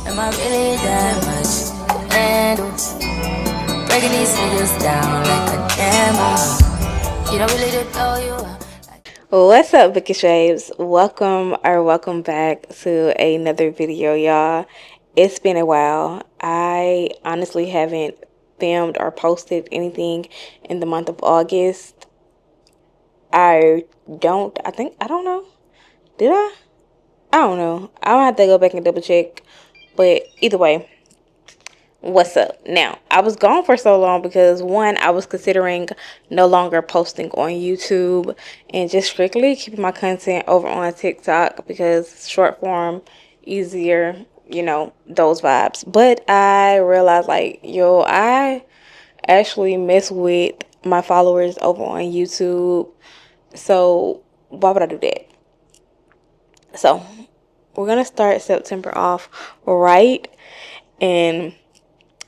Am I really that much to handle? Breaking these niggas down like a camel. You don't really know you are. What's up, Vicky Shaves? Welcome back to another video, y'all. It's been a while. I honestly haven't filmed or posted anything in the month of August. I don't know. Did I? I don't know. I'll have to go back and double check. But either way, what's up? Now, I was gone for so long because one, I was considering no longer posting on YouTube and just strictly keeping my content over on TikTok because short form, easier, those vibes. But I realized I actually mess with my followers over on YouTube. So why would I do that? So we're gonna start September off right, and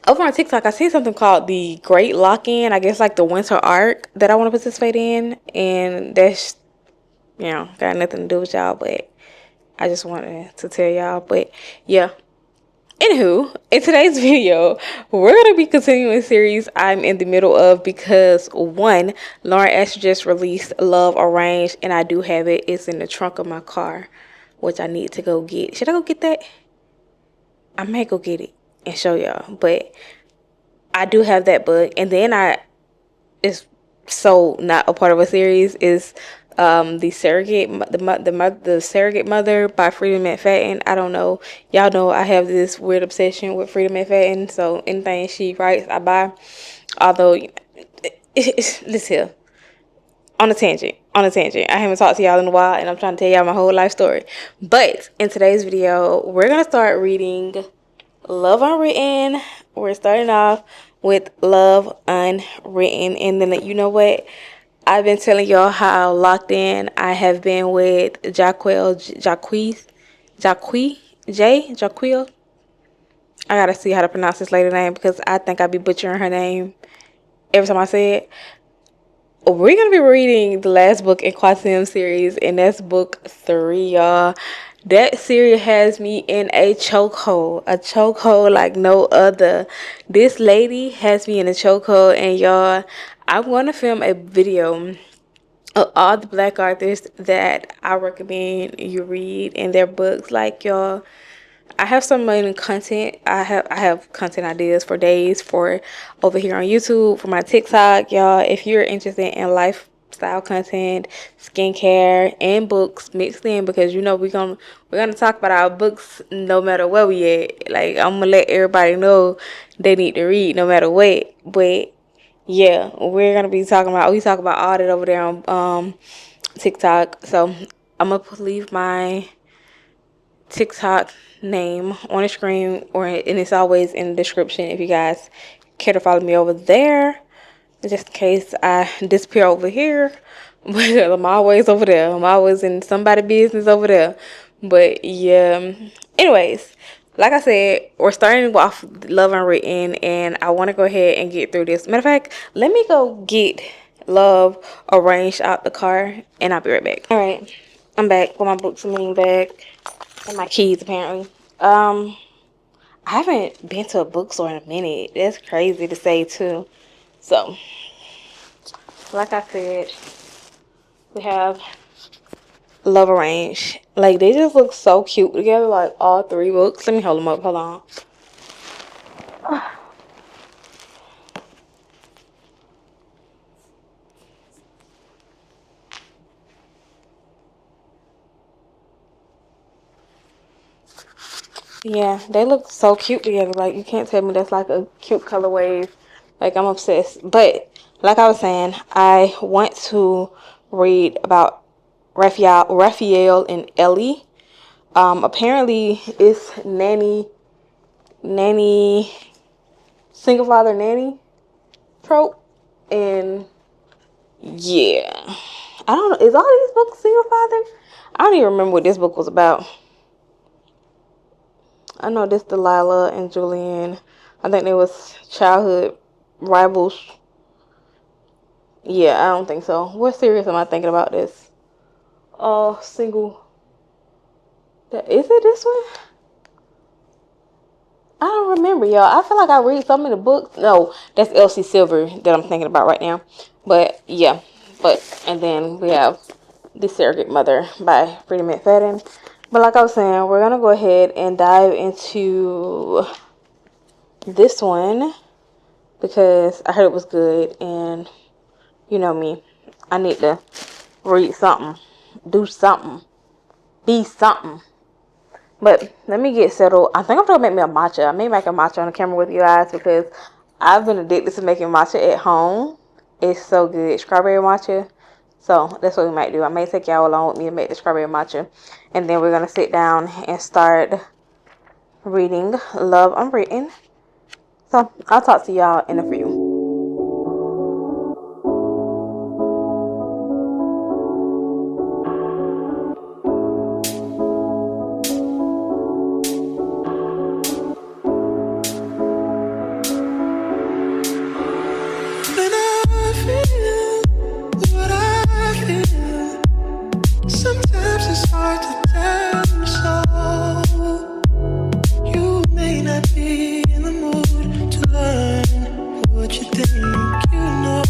over on TikTok, I see something called the Great Lock-In. I guess like the winter arc that I want to participate in, and that's got nothing to do with y'all, but I just wanted to tell y'all. But yeah. Anywho, in today's video, we're gonna be continuing a series I'm in the middle of because one, Lauren Asher just released Love Arranged, and I do have it. It's in the trunk of my car, which I need to go get. Should I go get that? I may go get it and show y'all, but I do have that book, and then it's so not a part of a series is the surrogate mother by Freedom McFadden. I don't know, y'all know I have this weird obsession with Freedom McFadden, so anything she writes I buy. Although let's hear on a tangent. I haven't talked to y'all in a while, and I'm trying to tell y'all my whole life story. But in today's video, we're gonna start reading Love Unwritten. We're starting off with Love Unwritten. And then, you know what? I've been telling y'all how locked in I have been with Jahquel. I gotta see how to pronounce this lady name because I think I be butchering her name every time I say it. We're gonna be reading the last book in Quasim series, and that's book 3, y'all. That series has me in a chokehold like no other. This lady has me in a chokehold, and y'all, I want to film a video of all the black authors that I recommend you read in their books. Like, y'all, I have some content. I have content ideas for days for over here on YouTube, for my TikTok, y'all. If you're interested in lifestyle content, skincare, and books mixed in, because we're gonna talk about our books no matter where we at. Like, I'm gonna let everybody know they need to read no matter what. But yeah, we talk about all that over there on TikTok. So I'm gonna leave my TikTok name on the screen, and it's always in the description if you guys care to follow me over there, just in case I disappear over here. But I'm always over there. I'm always in somebody's business over there. But yeah. Anyways, like I said, we're starting off Love Unwritten, and I want to go ahead and get through this. Matter of fact, let me go get Love Arranged out the car, and I'll be right back. All right, I'm back with my books and leaning back. And my keys, apparently. I haven't been to a bookstore in a minute. That's crazy to say, too. So, like I said, we have Love Arranged. Like, they just look so cute together, like, all 3 books. Let me hold them up. Hold on. Yeah, they look so cute together. Like, you can't tell me that's, like, a cute colorway. Like, I'm obsessed. But, like I was saying, I want to read about Raphael and Ellie. Apparently it's nanny, single father nanny trope, and yeah, I don't know. Is all these books single father? I don't even remember what this book was about. I know this Delilah and Julian. I think they was childhood rivals. Yeah, I don't think so. What series am I thinking about this? Single. Is it this one? remember, y'all. I feel like I read so many books. No, that's Elsie Silver that I'm thinking about right now. But yeah, and then we have The Surrogate Mother by Freida McFadden. But like I was saying, we're gonna go ahead and dive into this one because I heard it was good, and you know me, I need to read something, do something, be something. But let me get settled. I think I'm gonna make me a matcha. I may make a matcha on the camera with you guys because I've been addicted to making matcha at home. It's so good, strawberry matcha. So that's what we might do. I may take y'all along with me to make the strawberry matcha, and then we're gonna sit down and start reading Love Unwritten. So I'll talk to y'all in a few. When I feel what I feel, sometimes it's hard to tell you so. You may not be in the mood to learn what you think you know.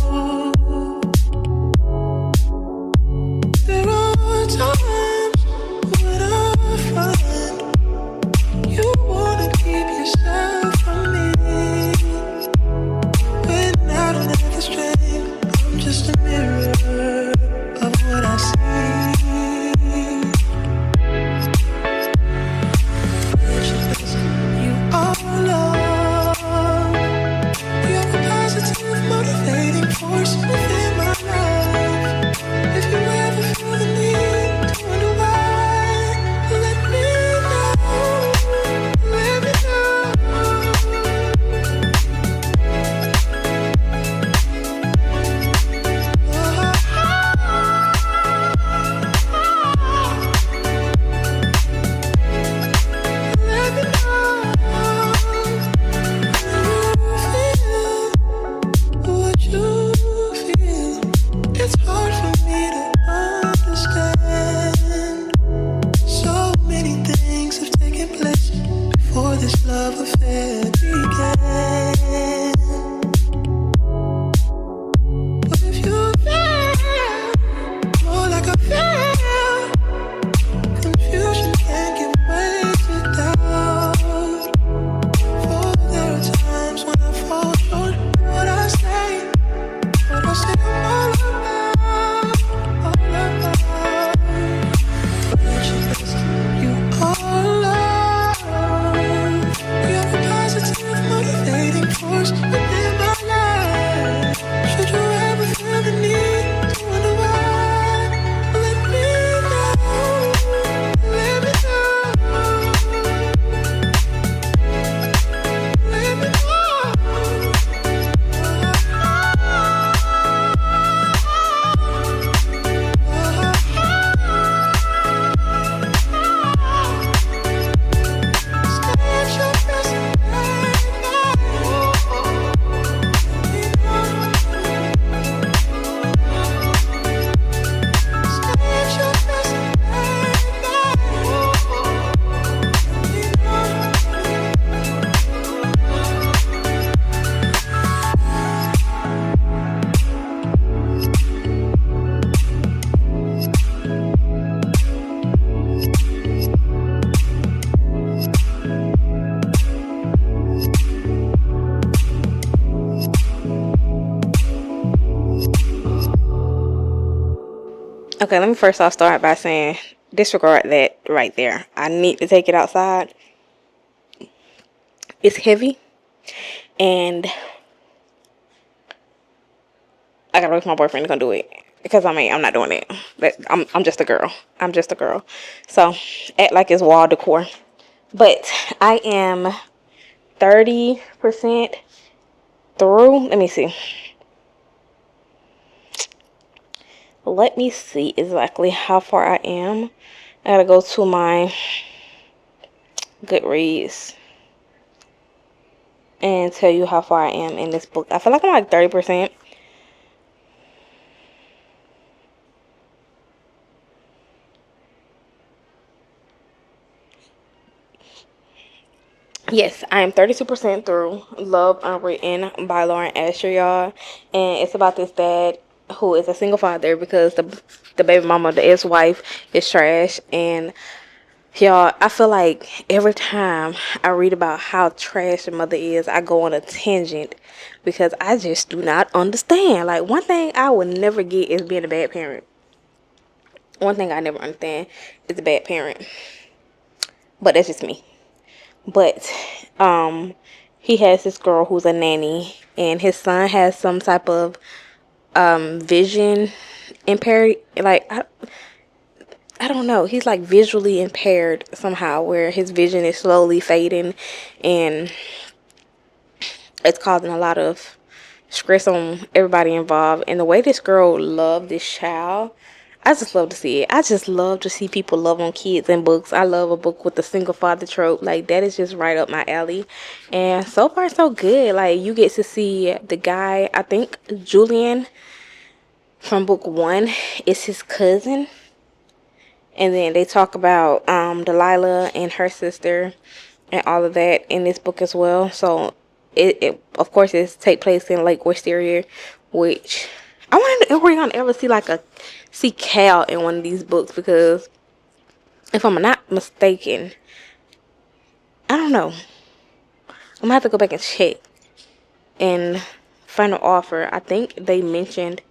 There are times when I find you wanna keep yourself from me. When I don't have the strength, I'm just a mirror of what I see. You are love. You're a positive, motivating force within my life. If you ever feel the need to wonder why, let me know. Let me what you feel. It's hard for me to understand. So many things have taken place before this love affair began. But if you feel more like I feel, confusion can give way to doubt. For there are times when I fall short of what I say. But I say I'm all about, you are love. You're a positive, motivating force within my life. Should you ever feel the need to wonder why, let me know. Let me know. Let me know. Okay, let me first off start by saying disregard that right there. I need to take it outside. It's heavy, and I gotta wait for my boyfriend to come do it because I'm not doing it. But I'm just a girl. I'm just a girl. So act like it's wall decor. But I am 30% through. Let me see. Let me see exactly how far I am. I gotta go to my Goodreads and tell you how far I am in this book. I feel like I'm like 30%. Yes, I am 32% through Love Unwritten by Lauren Asher, y'all. And it's about this dad who is a single father because the baby mama, the ex-wife, is trash. And y'all, I feel like every time I read about how trash a mother is, I go on a tangent because I just do not understand. Like, one thing I would never get is being a bad parent. One thing I never understand is a bad parent. But that's just me. But he has this girl who's a nanny, and his son has some type of vision impaired. Like, I don't know. He's like visually impaired somehow, where his vision is slowly fading, and it's causing a lot of stress on everybody involved. And the way this girl loved this child, I just love to see it. I just love to see people love on kids in books. I love a book with the single father trope. Like, that is just right up my alley. And so far, so good. Like, you get to see the guy, I think Julian from book one is his cousin. And then they talk about Delilah and her sister and all of that in this book as well. So it of course it's take place in Lake Wisteria, which I wonder if we're gonna ever see Cal in one of these books, because if I'm not mistaken, I don't know. I'm gonna have to go back and check. In Final Offer, I think they mentioned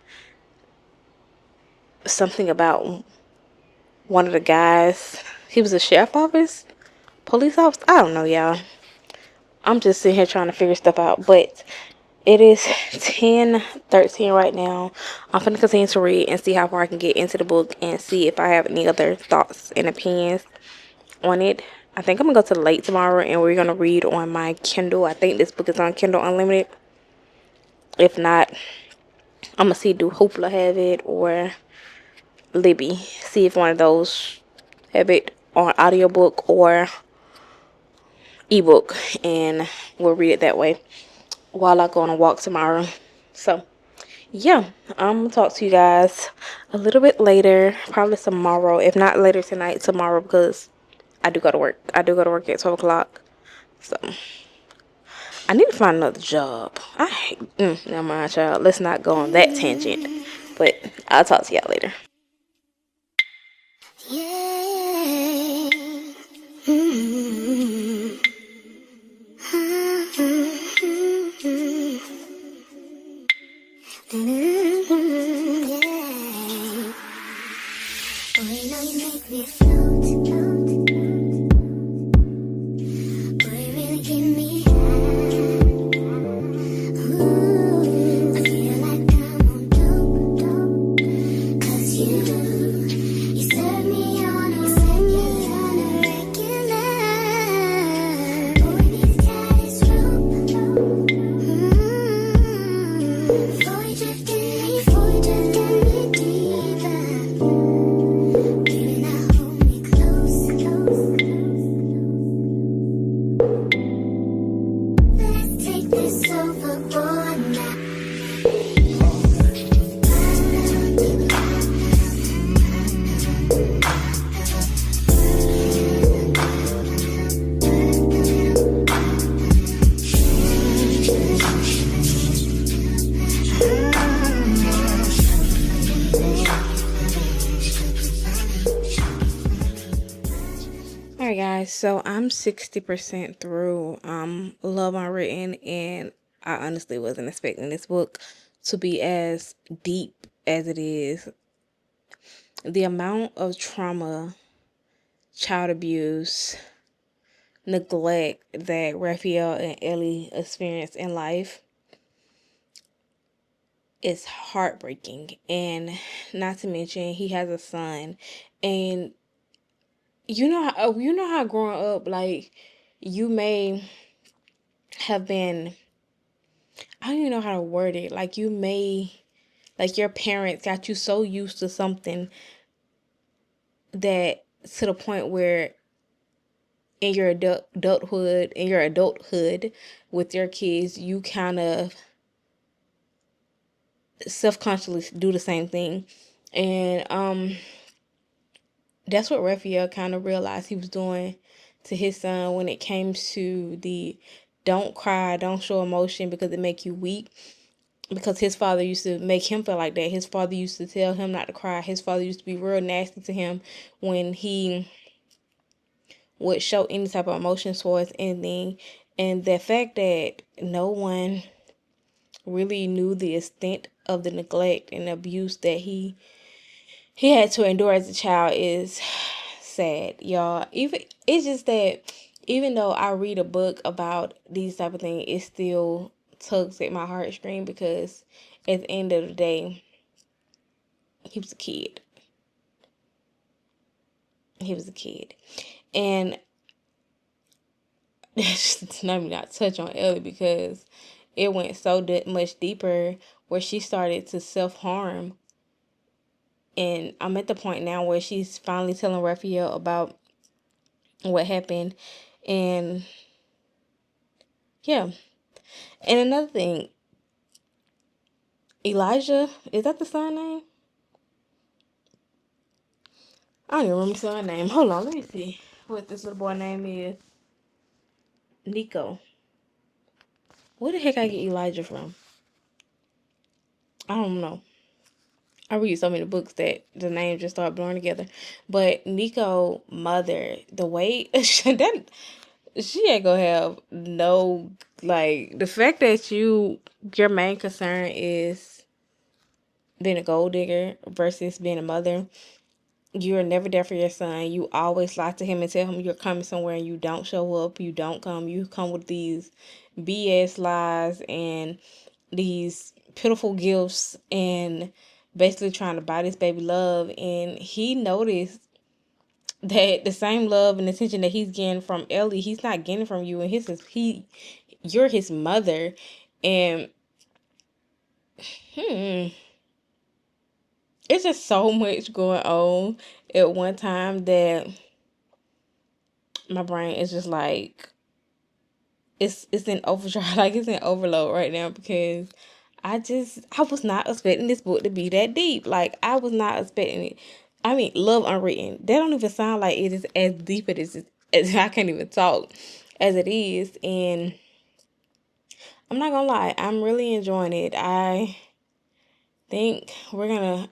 something about one of the guys. He was a sheriff office, police officer. I don't know, y'all. I'm just sitting here trying to figure stuff out. But it is 10:13 right now. I'm going to continue to read and see how far I can get into the book and see if I have any other thoughts and opinions on it. I think I'm going to go to the lake tomorrow and we're going to read on my Kindle. I think this book is on Kindle Unlimited. If not, I'm going to see do Hoopla have it or Libby. See if one of those have it on audiobook or ebook, and we'll read it that way while I go on a walk tomorrow. So yeah, I'm gonna talk to you guys a little bit later, probably tomorrow, if not later tonight, tomorrow, because I do go to work. I do go to work at 12 o'clock. So I need to find another job. I hate never mind, child. Let's not go on that tangent. But I'll talk to y'all later. Yeah. Mm-hmm. Yeah. Boy, you know you make me float. Boy, you really give me high. Ooh, I feel like I'm on dope. 'Cause you serve me on a regular. Boy, this tide is rope. Before we drifting deeper. Baby, now hold me close. Let's take this overboard now. Alright guys, so I'm 60% through Love Unwritten, and I honestly wasn't expecting this book to be as deep as it is. The amount of trauma, child abuse, neglect that Raphael and Ellie experienced in life is heartbreaking. And not to mention, he has a son, and you know how growing up, like, you may have been, I don't even know how to word it, like, you may, like, your parents got you so used to something that to the point where in your adulthood with your kids, you kind of self-consciously do the same thing. And that's what Raphael kind of realized he was doing to his son when it came to the don't cry, don't show emotion because it make you weak. Because his father used to make him feel like that. His father used to tell him not to cry. His father used to be real nasty to him when he would show any type of emotion towards anything. And the fact that no one really knew the extent of the neglect and abuse that he had to endure as a child is sad, y'all. Even it's just that even though I read a book about these type of things, it still tugs at my heartstring because at the end of the day, he was a kid. He was a kid. And let me not touch on Ellie because it went so much deeper where she started to self-harm. And I'm at the point now where she's finally telling Raphael about what happened. And yeah. And another thing, Elijah, is that the son name? I don't even remember the son name. Hold on, let me see what this little boy name is. Nico. Where the heck I get Elijah from? I don't know. I read so many books that the names just start blurring together. But Nico mother, the way that she ain't gonna have no, like, the fact that your main concern is being a gold digger versus being a mother. You're never there for your son. You always lie to him and tell him you're coming somewhere and you don't show up. You don't come. You come with these BS lies and these pitiful gifts and basically trying to buy this baby love. And he noticed that the same love and attention that he's getting from Ellie, he's not getting from you. And you're his mother. And it's just so much going on at one time that my brain is just like it's in overdrive, like it's in overload right now because I was not expecting this book to be that deep. Like I was not expecting it. I mean, Love Unwritten. That don't even sound like it is as deep as I can't even talk as it is. And I'm not gonna lie, I'm really enjoying it. I think we're gonna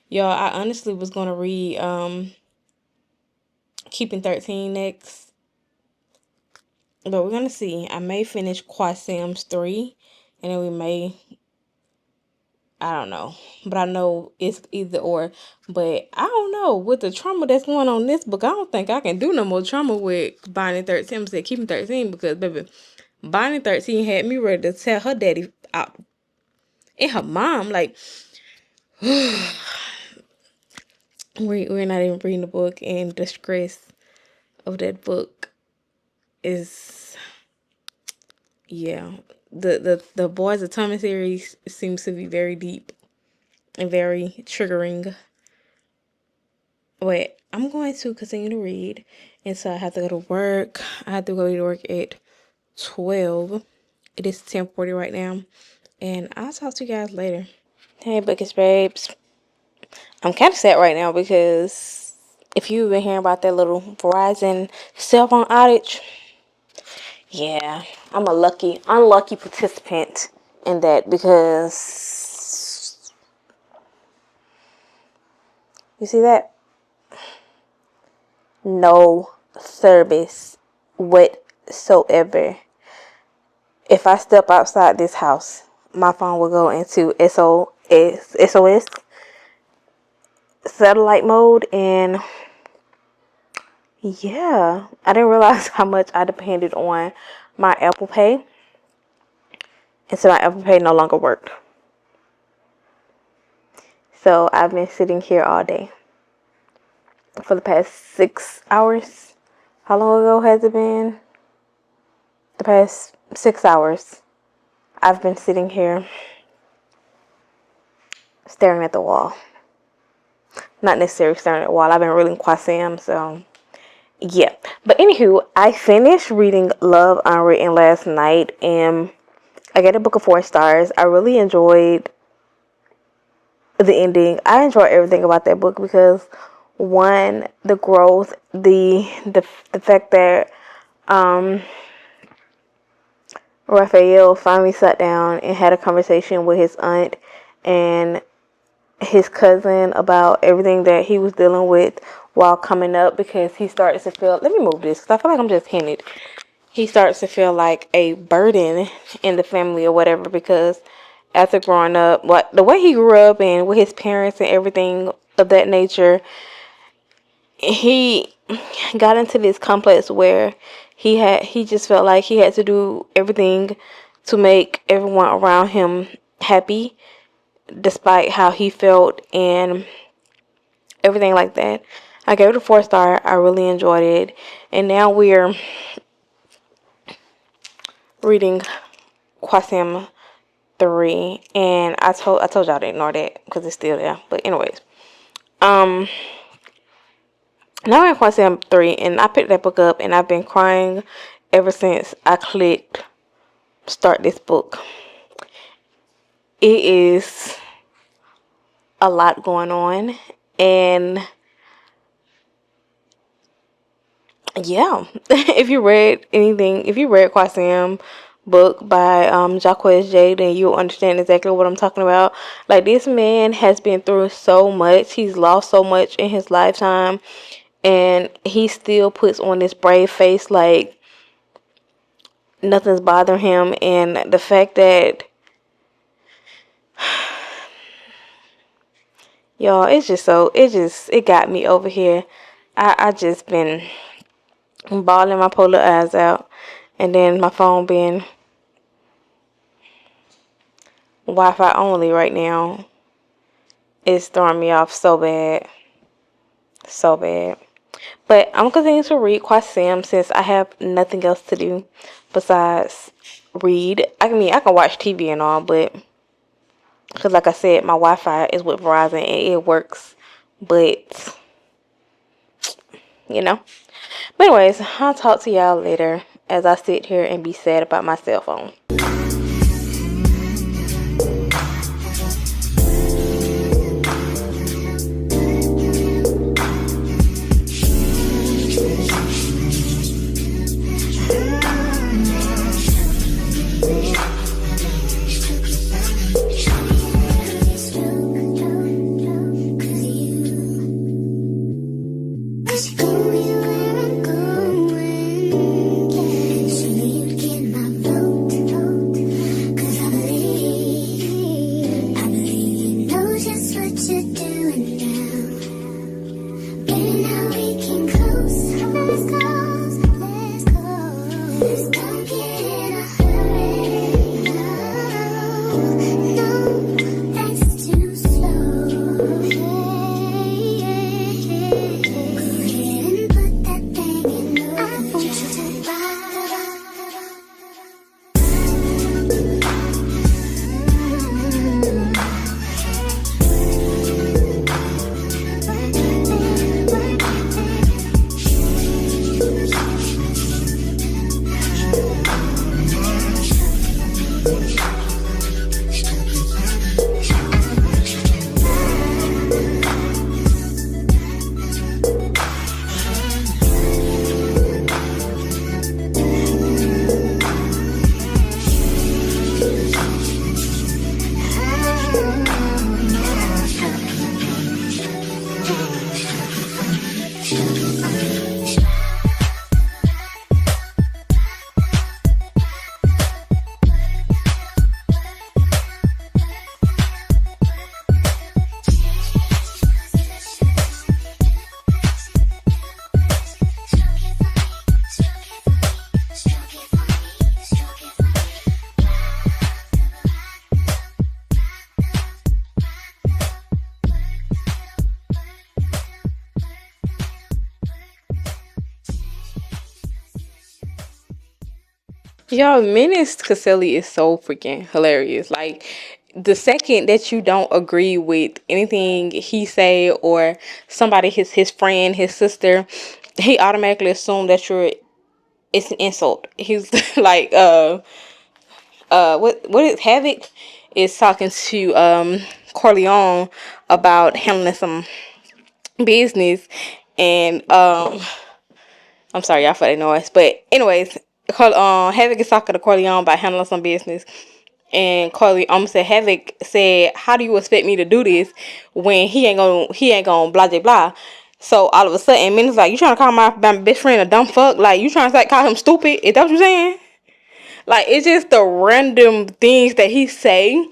y'all, I honestly was gonna read Keeping 13 next. But we're gonna see. I may finish Quasim's 3 and then we may, I don't know. But I know it's either or. But I don't know. With the trauma that's going on in this book, I don't think I can do no more trauma with Binding 13. I'm saying Keeping 13 because, baby, Binding 13 had me ready to tell her daddy out and her mom. Like, we're not even reading the book, and the stress of that book is, yeah. The Boys of Thomas series seems to be very deep and very triggering. But I'm going to continue to read. And so I have to go to work. I have to go to work at 12. It is 10:40 right now. And I'll talk to you guys later. Hey, Buckets babes. I'm kind of sad right now because if you've been hearing about that little Verizon cell phone outage, yeah, I'm a unlucky participant in that because you see that? No service whatsoever. If I step outside this house, my phone will go into SOS satellite mode, and yeah, I didn't realize how much I depended on my Apple Pay, and so my Apple Pay no longer worked. So I've been sitting here all day for the past 6 hours. How long ago has it been? The past 6 hours. I've been sitting here staring at the wall. Not necessarily staring at the wall. I've been reading Quasim, so yeah. But anywho, I finished reading Love Unwritten last night, and I gave a book of 4 stars. I really enjoyed the ending. I enjoyed everything about that book because One, the growth, the fact that Raphael finally sat down and had a conversation with his aunt and his cousin about everything that he was dealing with while coming up, because he starts to feel, let me move this because I feel like I'm just hitting it. He starts to feel like a burden in the family or whatever, because after growing up, the way he grew up and with his parents and everything of that nature, he got into this complex where he just felt like he had to do everything to make everyone around him happy, despite how he felt and everything like that. I gave it a 4-star. I really enjoyed it. And now we're reading Quasim 3, and I told y'all to ignore that because it's still there. But anyways, now we're in Quasim 3, and I picked that book up, and I've been crying ever since I clicked start this book. It is a lot going on, and yeah, if you read Quasim book by Jahquel, then you'll understand exactly what I'm talking about. Like, this man has been through so much. He's lost so much in his lifetime, and he still puts on this brave face like nothing's bothering him. And the fact that, y'all, it got me over here. I just been bawling my polar eyes out, and then my phone being Wi-Fi only right now is throwing me off so bad. So bad. But I'm continuing to read Quasim since I have nothing else to do besides read. I can watch TV and all, but because like I said, my Wi-Fi is with Verizon and it works. But, you know. But anyways, I'll talk to y'all later as I sit here and be sad about my cell phone. Y'all, Menace Caselli is so freaking hilarious. Like, the second that you don't agree with anything he say, or somebody, his friend, his sister, he automatically assume that it's an insult. He's like, what is Havoc is talking to Corleone about handling some business, and I'm sorry y'all for that noise, but anyways, Havoc is talking to Corleone about handling some business, and Corleone said Havoc said, "How do you expect me to do this when he ain't gonna blah blah blah?" So all of a sudden, Minnie's like, "You trying to call my best friend a dumb fuck? Like you trying to call him stupid? Is that what you saying?" Like it's just the random things that he say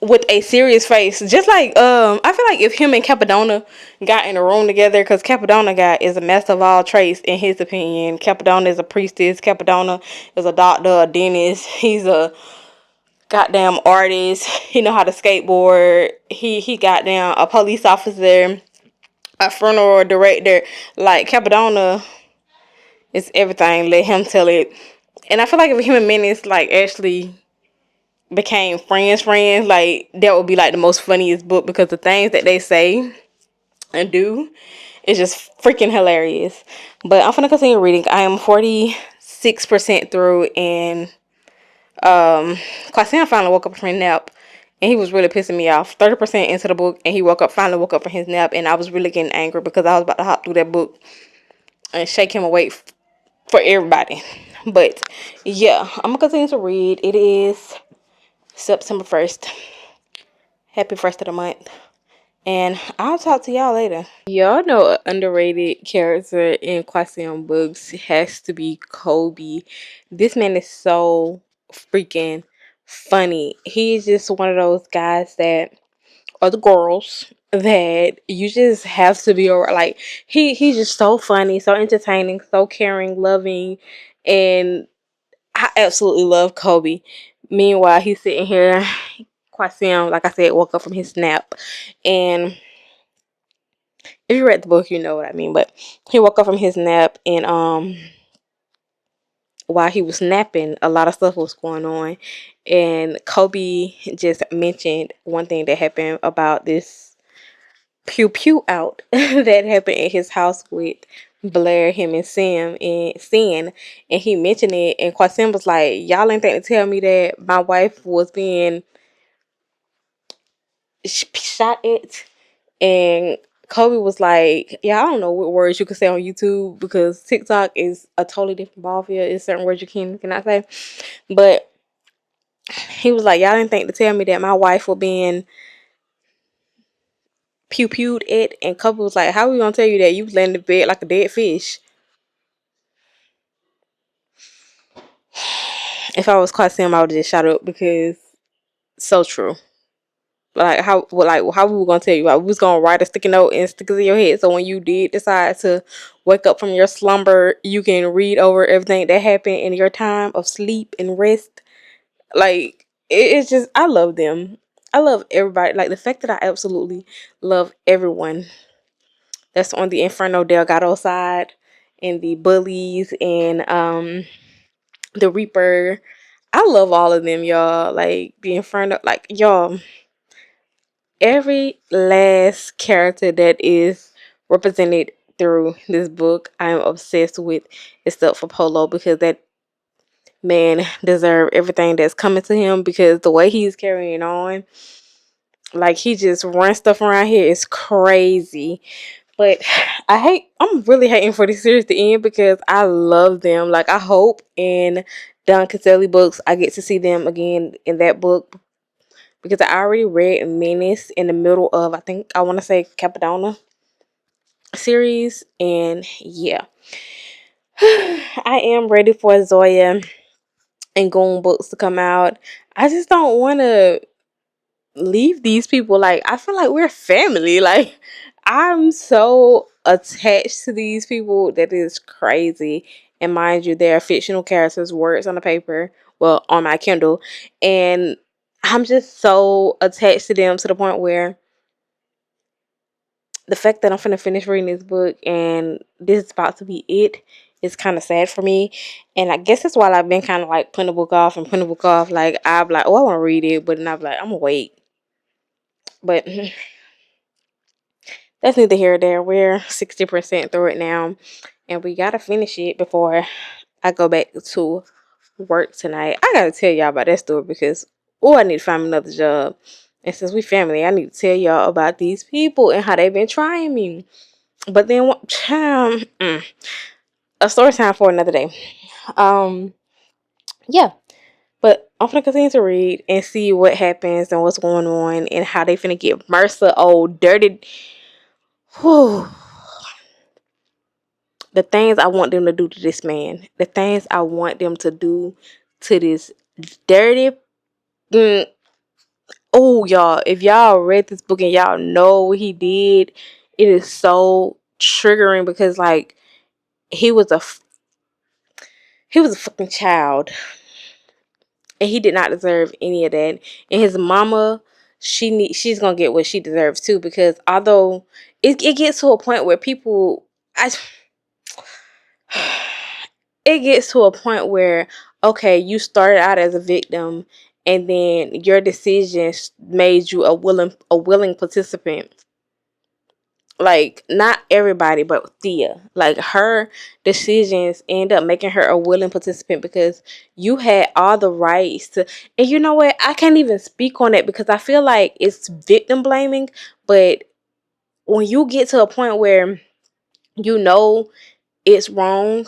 with a serious face. Just like I feel like if him and Capadonna got in a room together, because Capadonna guy is a master of all trades in his opinion. Capadonna is a priestess. Capadonna is a doctor, a dentist. He's a goddamn artist. He know how to skateboard. He goddamn a police officer, a funeral director. Like Capadonna is everything. Let him tell it. And I feel like if him and Menace like actually became friends, like that would be like the most funniest book, because the things that they say and do is just freaking hilarious. But I'm gonna continue reading. I am 46% through, and Quasim finally woke up from his nap, and he was really pissing me off. 30% into the book, and he finally woke up from his nap, and I was really getting angry because I was about to hop through that book and shake him awake for everybody. But yeah, I'm gonna continue to read. It is September 1st. Happy 1st of the month. And I'll talk to y'all later. Y'all know an underrated character in Quasim books has to be Kobe. This man is so freaking funny. He's just one of those guys that, or the girls, that you just have to be around. Like he's just so funny, so entertaining, so caring, loving, and I absolutely love Kobe. Meanwhile, he's sitting here. Quasim, like I said, woke up from his nap, and if you read the book, you know what I mean. But he woke up from his nap, and while he was napping, a lot of stuff was going on, and Kobe just mentioned one thing that happened about this pew pew out that happened at his house with Blair, him, and Sam and Sin, and he mentioned it, and Quasim was like, "Y'all ain't think to tell me that my wife was being shot at." And Kobe was like, "Yeah, I don't know what words you could say on YouTube, because TikTok is a totally different ball field. It's certain words you cannot say." But he was like, "Y'all didn't think to tell me that my wife was being pew pewed at." And Kobe was like, "How we gonna tell you that? You was laying in the bed like a dead fish." If I was Quasim, I would just shut up, because so true. How we were gonna tell you? Like, we was gonna write a sticky note and stick it in your head, so when you did decide to wake up from your slumber, you can read over everything that happened in your time of sleep and rest. Like it's just, I love them. I love everybody. Like the fact that I absolutely love everyone that's on the Inferno Delgado side, and the bullies, and the Reaper. I love all of them, y'all. Like the Inferno, like y'all. Every last character that is represented through this book, I am obsessed with, except for Polo, because that man deserves everything that's coming to him, because the way he's carrying on, like he just runs stuff around here, is crazy. But I'm really hating for this series to end, because I love them. Like I hope in Don Caselli books I get to see them again in that book, because I already read Menace in the middle of, I think I want to say, Capadonna series, and yeah, I am ready for Zoya and Goon books to come out. I just don't want to leave these people. Like I feel like we're family. Like I'm so attached to these people that is crazy. And mind you, they're fictional characters, words on the paper, well, on my Kindle, and I'm just so attached to them, to the point where the fact that I'm finna finish reading this book and this is about to be it is kind of sad for me. And I guess that's why I've been kind of like putting the book off and putting the book off. Like I'm like, oh, I want to read it, but then I'm like, I'm gonna wait. But that's neither here or there. We're 60% through it now, and we gotta finish it before I go back to work tonight. I gotta tell y'all about that story, because I need to find me another job. And since we family, I need to tell y'all about these people and how they've been trying me. But then, a story time for another day. Yeah. But I'm gonna continue to read and see what happens and what's going on and how they finna get Mercer old dirty. Whew. The things I want them to do to this man. The things I want them to do to this dirty. Oh, y'all. If y'all read this book and y'all know what he did, it is so triggering because like he was a fucking child and he did not deserve any of that. And his mama, she's gonna get what she deserves too, because although it gets to a point where people I it gets to a point where okay, you started out as a victim and then your decisions made you a willing participant. Like not everybody but Thea, like her decisions end up making her a willing participant because you had all the rights to. And you know what, I can't even speak on it because I feel like it's victim blaming. But when you get to a point where you know it's wrong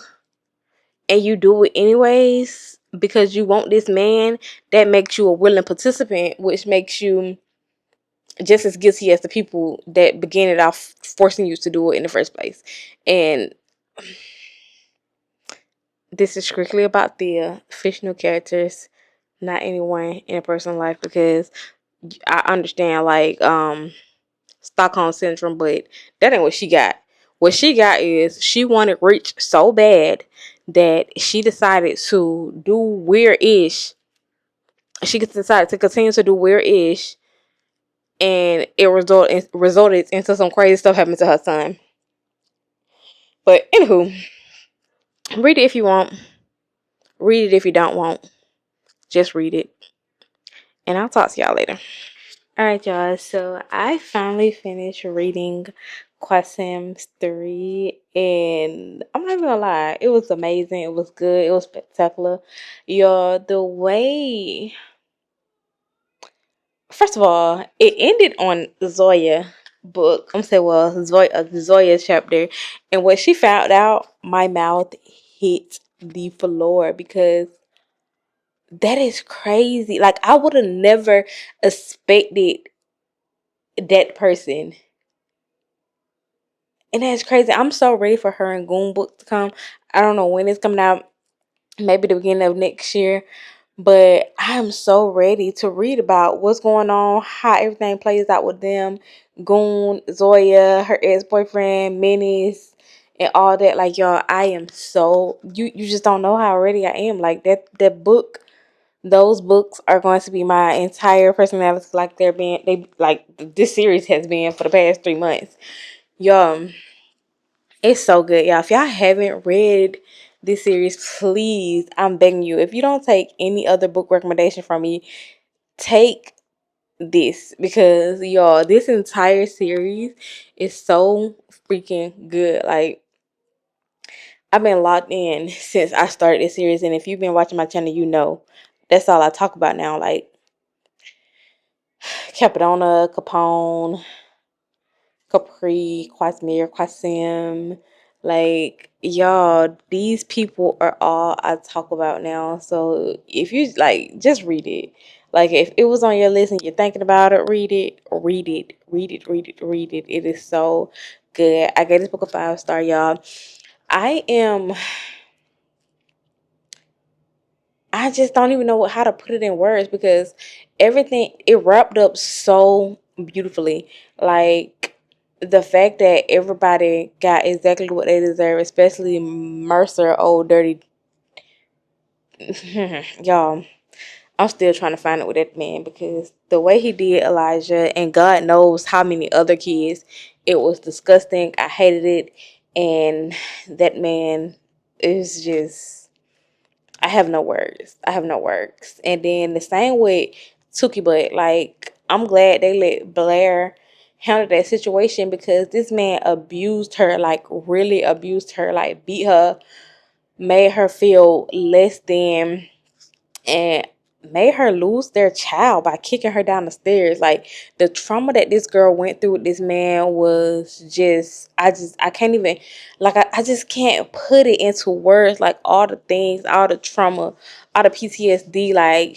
and you do it anyways because you want this man, that makes you a willing participant, which makes you just as guilty as the people that began it off forcing you to do it in the first place. And this is strictly about the fictional characters, not anyone in a personal life, because I understand like Stockholm syndrome, but that ain't what she got. What she got is she wanted rich so bad that she decided to do weird-ish. She decided to continue to do weird-ish, and it resulted into some crazy stuff happening to her son. But anywho, read it if you want. Read it if you don't want. Just read it. And I'll talk to y'all later. Alright, y'all. So I finally finished reading Quasim's 3. And I'm not even gonna lie. It was amazing. It was good. It was spectacular. Y'all, the way... First of all, it ended on Zoya book. I'm saying, well, Zoya's chapter. And when she found out, my mouth hit the floor because that is crazy. Like, I would have never expected that person. And that's crazy. I'm so ready for her and Goon book to come. I don't know when it's coming out. Maybe the beginning of next year. But I'm so ready to read about what's going on, how everything plays out with them. Goon, Zoya, her ex-boyfriend, Menace, and all that. Like, y'all, I am so... You just don't know how ready I am. Like, that book... Those books are going to be my entire personality, like this series has been for the past 3 months. Y'all, it's so good, y'all. If y'all haven't read this series, please, I'm begging you. If you don't take any other book recommendation from me, take this because y'all, this entire series is so freaking good. Like, I've been locked in since I started this series, and if you've been watching my channel, you know that's all I talk about now. Like Capadonna, Capone, Capri, Quasim. Like, y'all, these people are all I talk about now. So if you like, just read it. Like, if it was on your list and you're thinking about it, read it, read it, read it, read it, read it. It is so good. I gave this book a 5-star, y'all. I just don't even know how to put it in words because everything, it wrapped up so beautifully. Like, the fact that everybody got exactly what they deserve, especially Mercer, old dirty. Y'all, I'm still trying to find it with that man because the way he did Elijah, and God knows how many other kids, it was disgusting. I hated it. And that man is just... I have no words. I have no words. And then the same with Tookie Butt. Like, I'm glad they let Blair handle that situation because this man abused her, like really abused her, like beat her, made her feel less than. And made her lose their child by kicking her down the stairs. Like, the trauma that this girl went through with this man was just, I can't even, like, I just can't put it into words. Like, all the things, all the trauma, all the PTSD, like,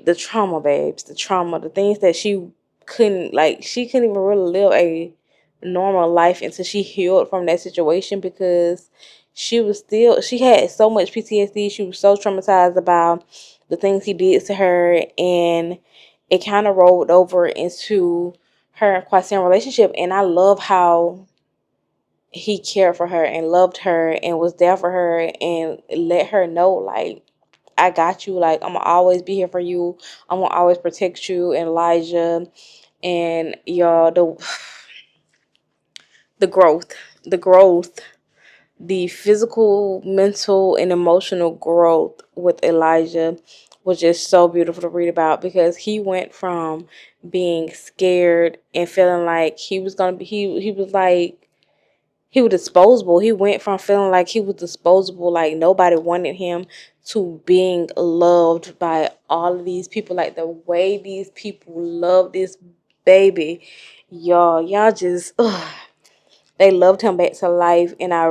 the trauma, babes, the trauma, the things that she couldn't even really live a normal life until she healed from that situation, because she had so much PTSD. She was so traumatized about the things he did to her, and it kind of rolled over into her and Quasim relationship. And I love how he cared for her and loved her and was there for her and let her know, like, I got you. Like, I'm gonna always be here for you. I'm gonna always protect you, and Elijah. And y'all, the growth, the growth, the physical, mental, and emotional growth with Elijah was just so beautiful to read about, because he went from being scared and feeling like he was gonna be he was like he was disposable. He went from feeling like he was disposable, like nobody wanted him, to being loved by all of these people. Like, the way these people love this baby, y'all just, they loved him back to life. And I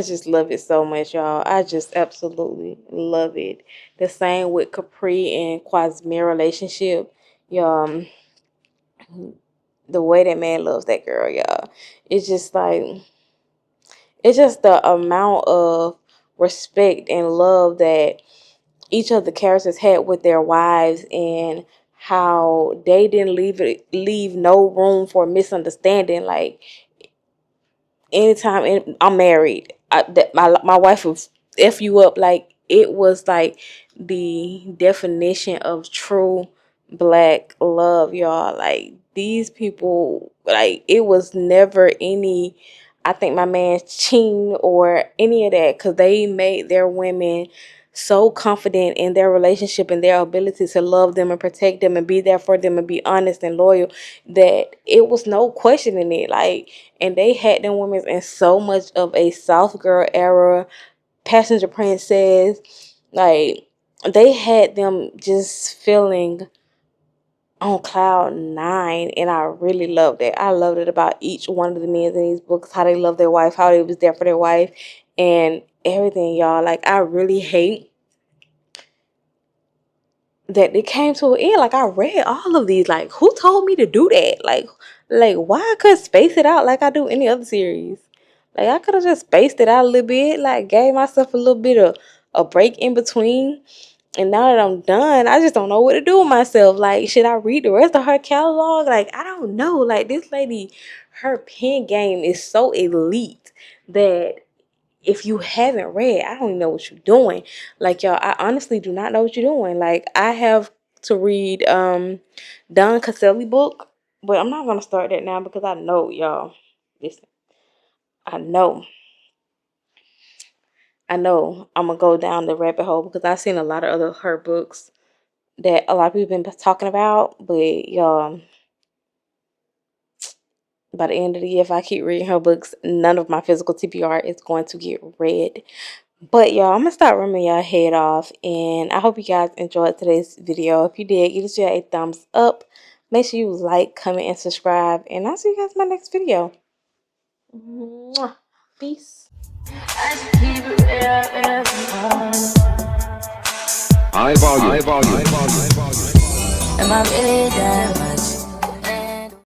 just love it so much, y'all. I just absolutely love it. The same with Capri and Quasmir relationship, y'all. The way that man loves that girl, y'all. It's just like, it's just the amount of respect and love that each of the characters had with their wives, and how they didn't leave no room for misunderstanding. Like, anytime I'm married, my wife will f you up. Like, it was like the definition of true black love, y'all. Like, these people, like, it was never any, I think, my man cheating or any of that, because they made their women so confident in their relationship and their ability to love them and protect them and be there for them and be honest and loyal, that it was no questioning it. Like, and they had them women in so much of a soft girl era, passenger princess. Like, they had them just feeling on cloud nine, and I really loved it. I loved it about each one of the men in these books, how they love their wife, how they was there for their wife, and everything, y'all. Like, I really hate that it came to an end. Like, I read all of these. Like, who told me to do that? Like, why I couldn't space it out like I do any other series? Like, I could have just spaced it out a little bit, like, gave myself a little bit of a break in between. And now that I'm done, I just don't know what to do with myself. Like, should I read the rest of her catalog? Like, I don't know. Like, this lady, her pen game is so elite that if you haven't read, I don't even know what you're doing. Like, y'all, I honestly do not know what you're doing. Like, I have to read Don Caselli book, but I'm not gonna start that now, because I know, y'all. Listen, I know I'm gonna go down the rabbit hole, because I've seen a lot of other her books that a lot of people been talking about. But y'all, by the end of the year, if I keep reading her books, none of my physical TBR is going to get read. But y'all, I'm gonna start rimming y'all head off, and I hope you guys enjoyed today's video. If you did, give this video a thumbs up. Make sure you like, comment, and subscribe, and I'll see you guys in my next video. Mwah. Peace. High volume. Am I really that much?